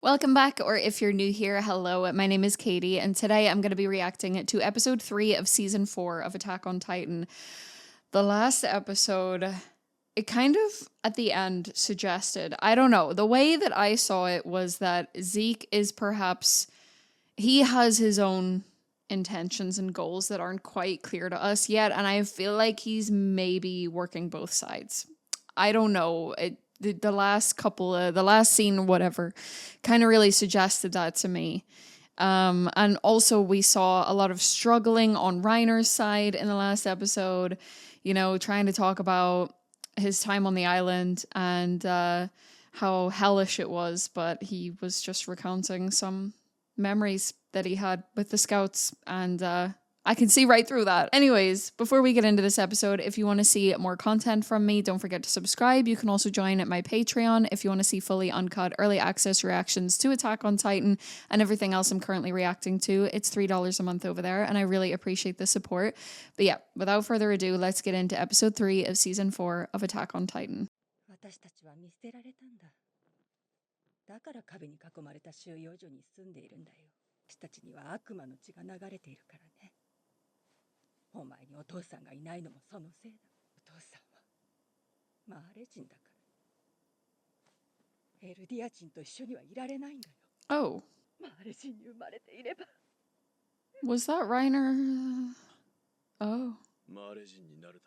Welcome back, or if you're new here, hello, my name is Katie, and today I'm going to be reacting to episode 3 of season 4 of Attack on Titan. The last episode, it kind of, at the end, suggested, I don't know, the way that I saw it was that Zeke is perhaps, he has his own intentions and goals that aren't quite clear to us yet, and I feel like he's maybe working both sides. I don't know, the last couple of the last scene, whatever, kind of really suggested that to me. And also we saw a lot of struggling on REINER'S side in the last episode, you know, trying to talk about his time on the island and how hellish it was, but he was just recounting some memories that he had with the scouts, and I can see right through that. Anyways, before we get into this episode, if you want to see more content from me, don't forget to subscribe. You can also join at my Patreon if you want to see fully uncut early access reactions to Attack on Titan and everything else I'm currently reacting to. It's $3 a month over there, and I really appreciate the support. But yeah, without further ado, let's get into episode 3 of season 4 of Attack on Titan. 私たちは見捨てられたんだ。だから壁に囲まれた収容所に住んでいるんだよ。私たちには悪魔の血が流れているからね。お前にお父さんがいないのもそのせいだ。お父さんはマーレ人だから。エルディア人と一緒にはいられないんだよ。Oh. マーレ人に生まれていれば。Was that Reiner? Oh.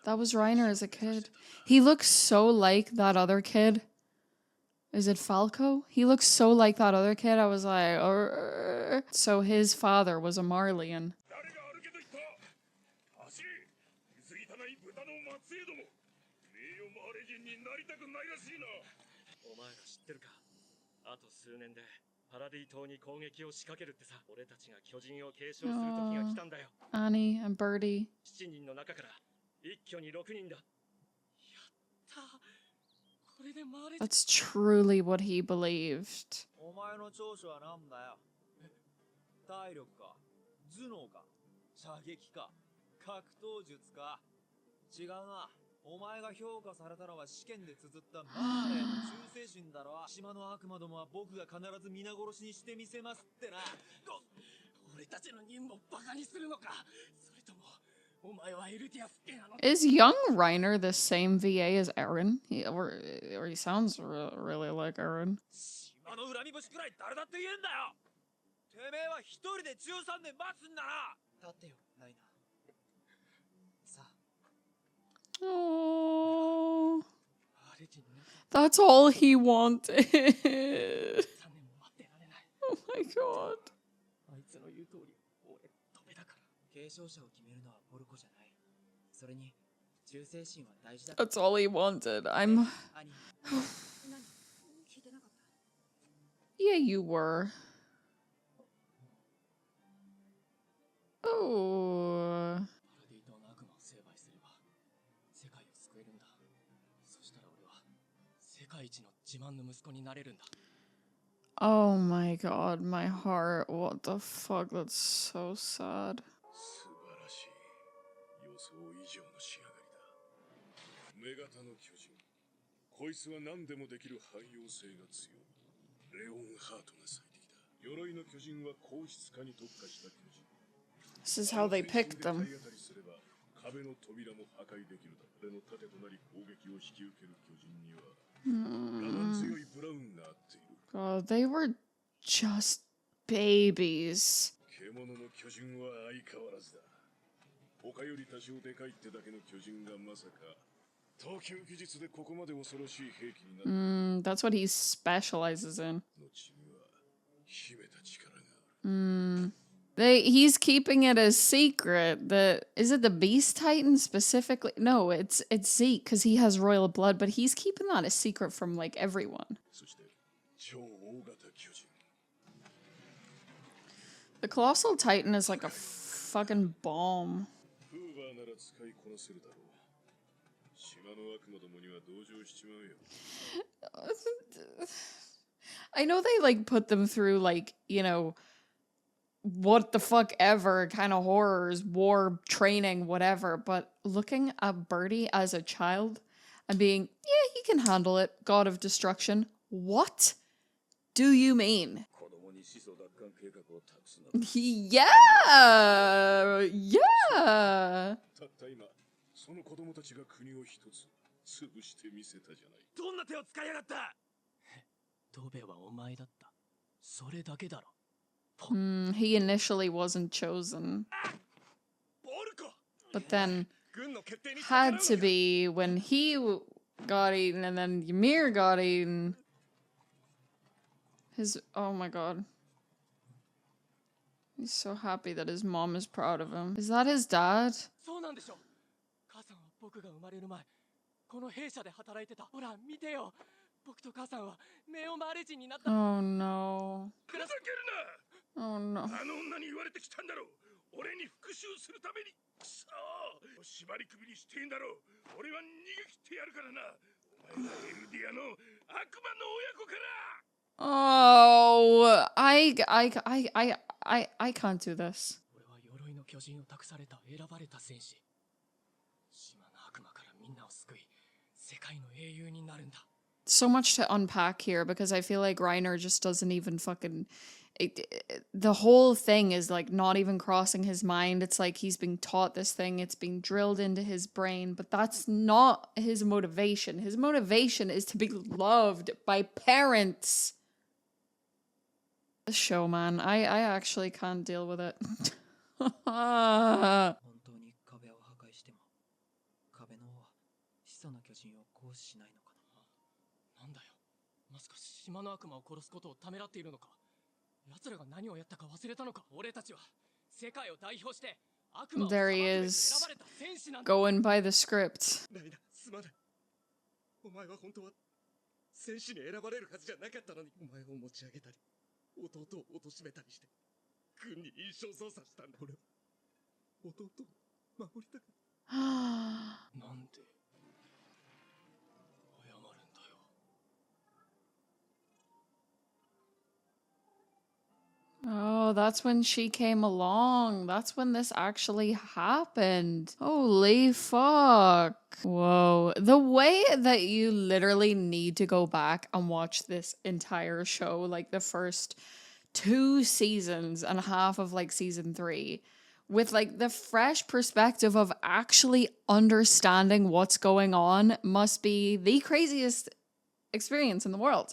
That was Reiner as a kid. He looks so like that other kid. Is it Falco? He looks so like that other kid. I was like, so his father was a Marleyan. Annie and Birdie. That's truly what he believed. Is young Reiner the same VA as Eren? Or he sounds really like Eren. Oh, that's all he wanted. Oh my god. That's all he wanted. Yeah, you were. Oh. Oh my god, my heart. What the fuck? That's so sad. This is how they picked them. God, they were just babies. That's what he specializes in. He's keeping it a secret. Is it the Beast Titan specifically? No, it's Zeke because he has royal blood, but he's keeping that a secret from like everyone. The Colossal Titan is like a fucking bomb. I know they like put them through like, you know, what the fuck ever kind of horrors, war training, whatever, but looking at Birdie as a child and being, yeah, he can handle it, god of destruction. What? do you mean? 子供に始祖奪還計画を託すな。 Yeah! Yeah! たった今、その子供たちが国を一つ潰してみせたじゃない。どんな手を使いやがった。ドベはお前だった。それだけだろ。He initially wasn't chosen. ボルコ But then 軍の決定に had to be when he got eaten and then Ymir got eaten. Oh my god. He's so happy that his mom is proud of him. Is that his dad? そうなんでしょ。母さんは僕が生まれる前、この弊社で働いてた。ほら見てよ。僕と母さんは名誉マーレ人になった。 Oh no. ふざけるな。 Oh no. あの女に言われてきたんだろう。俺に復讐するために。くそー。縛り首にしてんだろう。俺は逃げ切ってやるからな。お前がエルディアの悪魔の親子から。 Oh, I can't do this. 俺は鎧の巨人を託された選ばれた戦士。島の悪魔からみんなを救い、世界の英雄になるんだ。 So much to unpack here because I feel like Reiner just doesn't even fucking... the whole thing is like not even crossing his mind. It's like he's being taught this thing. It's being drilled into his brain, but that's not his motivation. His motivation is to be loved by parents. This show, man, I actually can't deal with it. 本当に壁を破壊しても壁の王は始祖の巨人を行使しないのかな。なんだよ。まさか島の悪魔を殺すことをためらっているのか。奴らが何をやったか忘れたのか。俺たちは世界を代表して悪魔を There he 選 is, ばれた戦士なんだ。 going by the script. 涙すまない。お前は本当は戦士に選ばれるはずじゃなかったのに。お前を持ち上げたり弟を貶めたりして軍に印象操作したんだ。俺は弟を守りたかった。なんで謝るんだよ。 Oh, that's when she came along. That's when this actually happened. Holy fuck. Whoa. The way that you literally need to go back and watch this entire show, like the first 2 seasons and half of like season 3, with like the fresh perspective of actually understanding what's going on, must be the craziest experience in the world.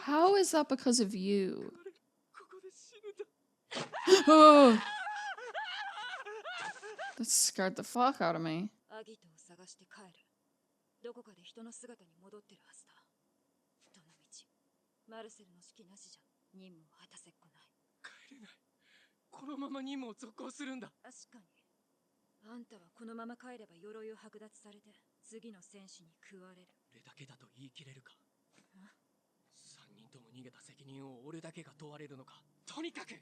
How is that because of you? Oh, that scared the fuck out of me. アギトを探して帰る。どこかで人の姿に戻ってるはずだ。どの道、マルセルの指揮なしじゃ任務を果たせっこない。帰れない。このまま任務を続行するんだ。確かに。あんたはこのまま帰れば鎧を剥奪されて次の戦士に食われる。俺だけだと言い切れるか。3人とも逃げた責任を俺だけが問われるのか。とにかく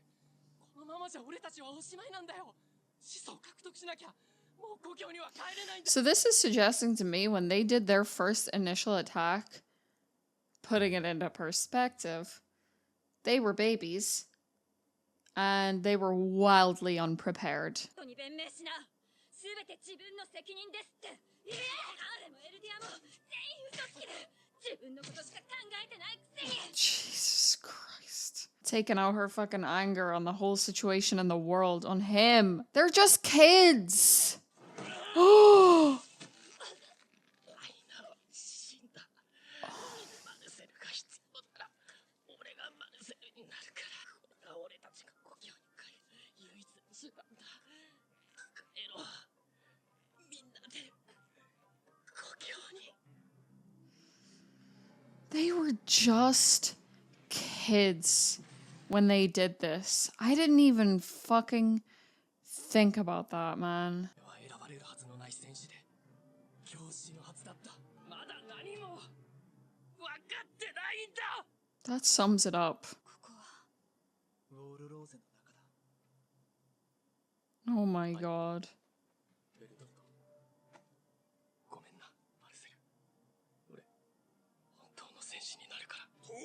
このままじゃ俺たちはおしまいなんだよ。始祖を獲得しなきゃ。もう故郷には帰れないんだ。 So this is suggesting to me when they did their first initial attack, putting it into perspective, they were babies and they were wildly unprepared. 人に弁明しな。すべて自分の責任ですって。いや、彼もエルディアも全員嘘つきで。自分のことしか考えてないくせに。 Jesus Christ. Taking out her fucking anger on the whole situation in the world on him. They're just kids. Oh. 死んだ。マルセルが必要なら俺がマルセルになるから。これが俺たちが故郷に帰る唯一の手段だ。帰ろう。みんなで故郷に。 They were just kids when they did this. I didn't even fucking think about that, man. 選ばれるはずのない戦士で教師のはずだった。まだ何も分かってないんだ。 That sums it up. ここはウォールローゼの中だ。 Oh my god. ベルトルト、ごめんな、マルセル。俺、本当の戦士になるから。ほう。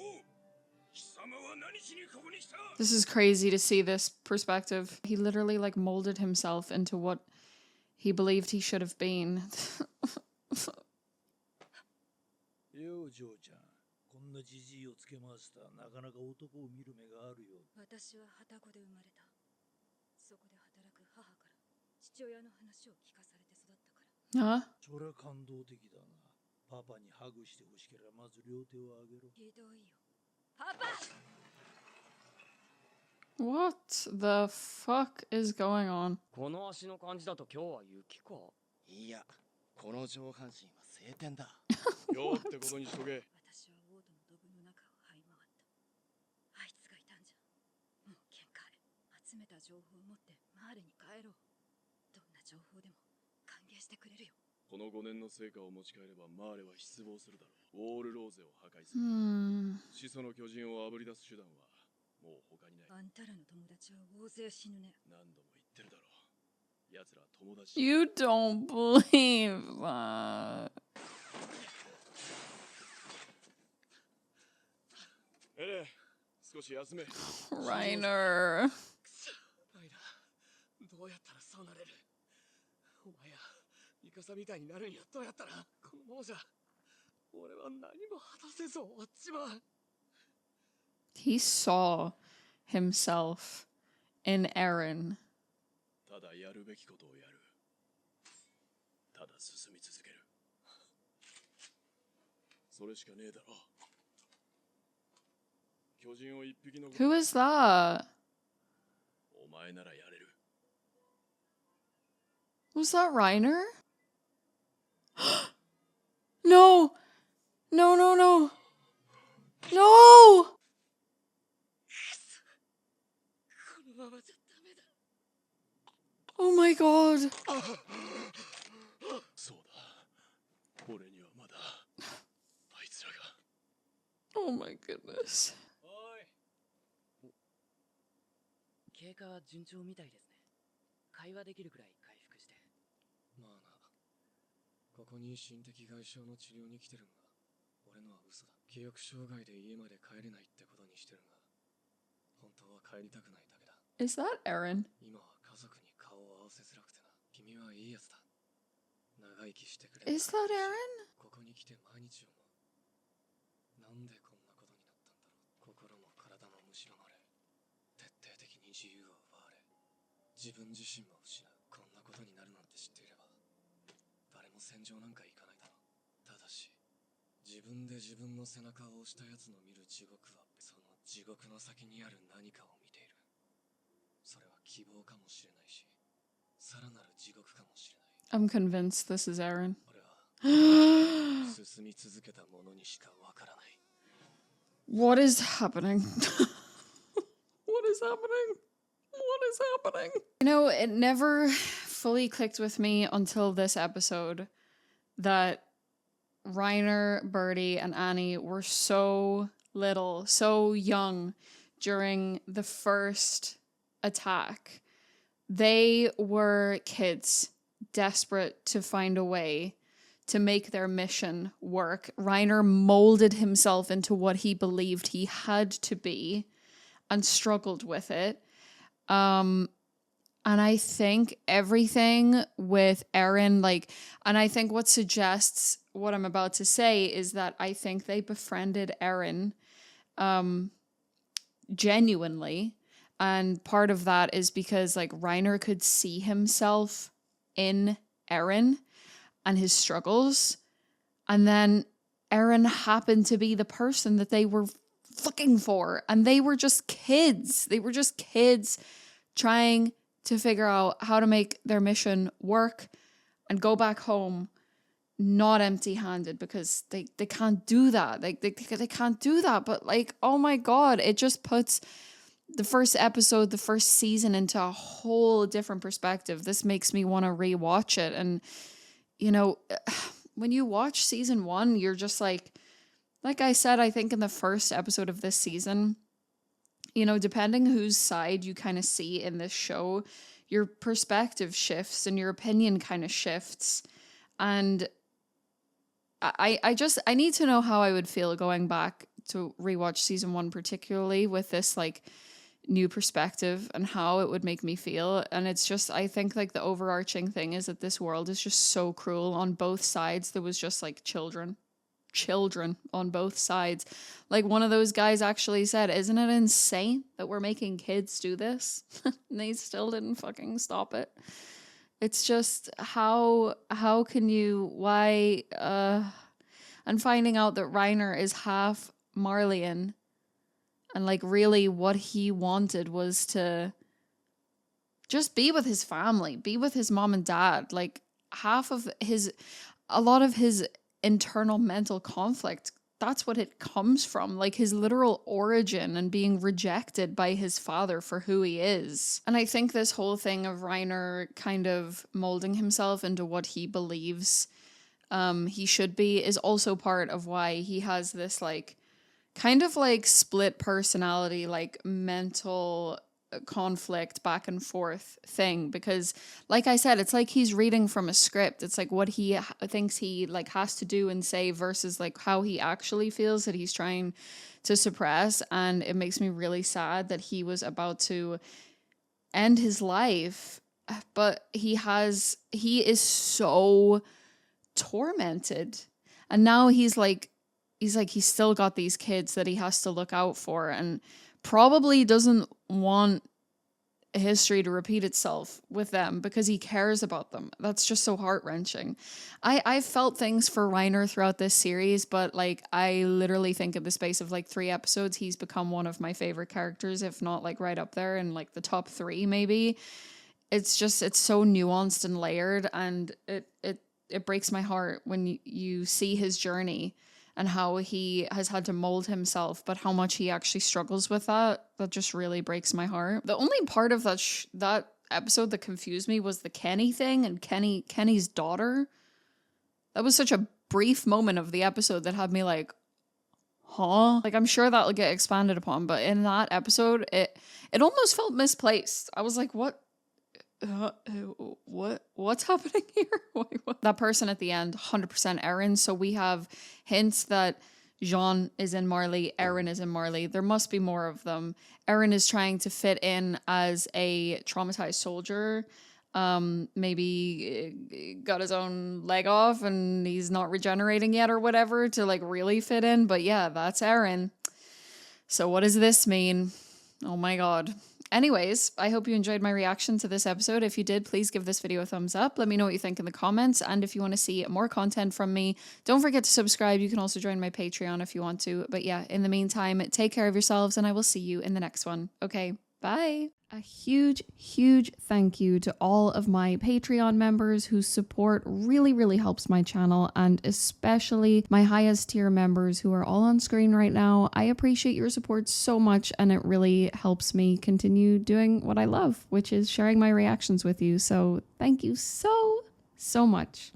貴様は何しにここに来た。 This is crazy to see this perspective. He literally like molded himself into what he believed he should have been. 幼女嬢ちゃん。こんなじじいをつけ回したなかなか男を見る目があるよ。私は旅籠で生まれた。そこで働く母から父親の話を聞かされて育ったから。Huh? そりゃ感動的だな。パパにハグしてほしければまず両手を上げろ。ひどいよ。パパ What the fuck is going on? この足の感じだと今日は雪か。いや、この上半身は晴天だ。今日ってことにしとけ。私は王都のドブの中を這い回った。あいつがいたんじゃ。もう限界。集めた情報を持ってマーレに帰ろう。どんな情報でも歓迎してくれるよ。この5年の成果を持ち帰ればマーレは失望するだろう。ウォールローゼを破壊する。始祖の巨人をあぶり出す手段はもう他にない。あんたらの友達は大勢死ぬね。何度も言ってるだろう。奴らは友達。 You don't believe that. エレン、少し休め。 Reiner. ライナー、どうやったらそうなれる？お前やミカサみたいになるにはどうやったら？このままじゃ俺は何も果たせず終わっちまう。 He saw himself in Eren. ただやるべきことをやる。ただ進み続ける。それしかねえだろ。巨人を一匹の。 Who is that? お前ならやれる。 Was that Reiner? No! No, no, no! No! このままじゃダメだ。 Oh my god. そうだ。俺にはまだあいつらが。 Oh my goodness. おい。経過は順調みたいですね。会話できるくらい回復して。まあな、ここに心的外傷の治療に来てるが、俺のは嘘だ。記憶障害で家まで帰れないってことにしてるが、本当は帰りたくないだけだ。 Is that Eren? 今は家族に顔を合わせづらくてな。君はいいやつだ。長生きしてくれ。 Is that Eren? ここに来て毎日思う。なんでこんなことになったんだろう。心も体も蝕まれ、徹底的に自由を奪われ、自分自身も失う。こんなことになるなんて知っていれば、誰も戦場なんか行かないだろう。ただし、自分で自分の背中を押した奴の見る地獄は、その地獄の先にある何かを見ている。それは希望かもしれないし、さらなる地獄かもしれない。 I'm convinced this is Eren. 俺は進み続けたものにしかわからない。 What is happening? What is happening? What is happening? You know, it never fully clicked with me until this episode that Reiner, Birdie, and Annie were so little, so young during the first attack. They were kids, desperate to find a way to make their mission work. Reiner molded himself into what he believed he had to be and struggled with it. And I think everything with Eren, like, and I think what suggests what I'm about to say is that I think they befriended Eren genuinely. And part of that is because, like, Reiner could see himself in Eren and his struggles. And then Eren happened to be the person that they were looking for. And they were just kids. They were just kids trying to figure out how to make their mission work and go back home not empty-handed, because they can't do that. Like they can't do that. But like, oh my God, it just puts the first episode, the first season into a whole different perspective. This makes me want to rewatch it. And, you know, when you watch season 1, you're just like I said, I think in the first episode of this season, you know, depending whose side you kind of see in this show, your perspective shifts and your opinion kind of shifts. And I need to know how I would feel going back to rewatch season 1, particularly with this like new perspective and how it would make me feel. And it's just, I think like the overarching thing is that this world is just so cruel on both sides. There was just like children children on both sides. Like one of those guys actually said, isn't it insane that we're making kids do this? And they still didn't fucking stop it. It's just how can you, why, and finding out that Reiner is half Marleyan, and like really what he wanted was to just be with his family, be with his mom and dad. Like a lot of his internal mental conflict, that's what it comes from, like his literal origin and being rejected by his father for who he is. And I think this whole thing of Reiner kind of molding himself into what he believes he should be is also part of why he has this like kind of like split personality, like mental conflict back and forth thing, because like I said, it's like he's reading from a script. It's like what he thinks he like has to do and say versus like how he actually feels that he's trying to suppress. And it makes me really sad that he was about to end his life, but he is so tormented, and now he's still got these kids that he has to look out for, and probably doesn't want history to repeat itself with them because he cares about them. That's just so heart-wrenching. I've felt things for Reiner throughout this series, but like I literally think in the space of like 3 episodes, he's become one of my favorite characters, if not like right up there in like the top 3 maybe. It's so nuanced and layered, and it breaks my heart when you see his journey and how he has had to mold himself, but how much he actually struggles with that. That just really breaks my heart. The only part of that episode that confused me was the Kenny thing and Kenny's daughter. That was such a brief moment of the episode that had me like, huh? Like I'm sure that'll get expanded upon, but in that episode, it almost felt misplaced. I was like, what's happening here? Wait, what? That person at the end, 100% Eren. So we have hints that Jean is in Marley, Eren is in Marley. There must be more of them. Eren is trying to fit in as a traumatized soldier. Maybe got his own leg off and he's not regenerating yet or whatever to like really fit in. But yeah, that's Eren. So what does this mean? Oh my God. Anyways, I hope you enjoyed my reaction to this episode. If you did, please give this video a thumbs up. Let me know what you think in the comments. And if you want to see more content from me, don't forget to subscribe. You can also join my Patreon if you want to. But yeah, in the meantime, take care of yourselves and I will see you in the next one. Okay, bye. A huge, huge thank you to all of my Patreon members whose support really, really helps my channel, and especially my highest tier members who are all on screen right now. I appreciate your support so much, and it really helps me continue doing what I love, which is sharing my reactions with you. So thank you so much.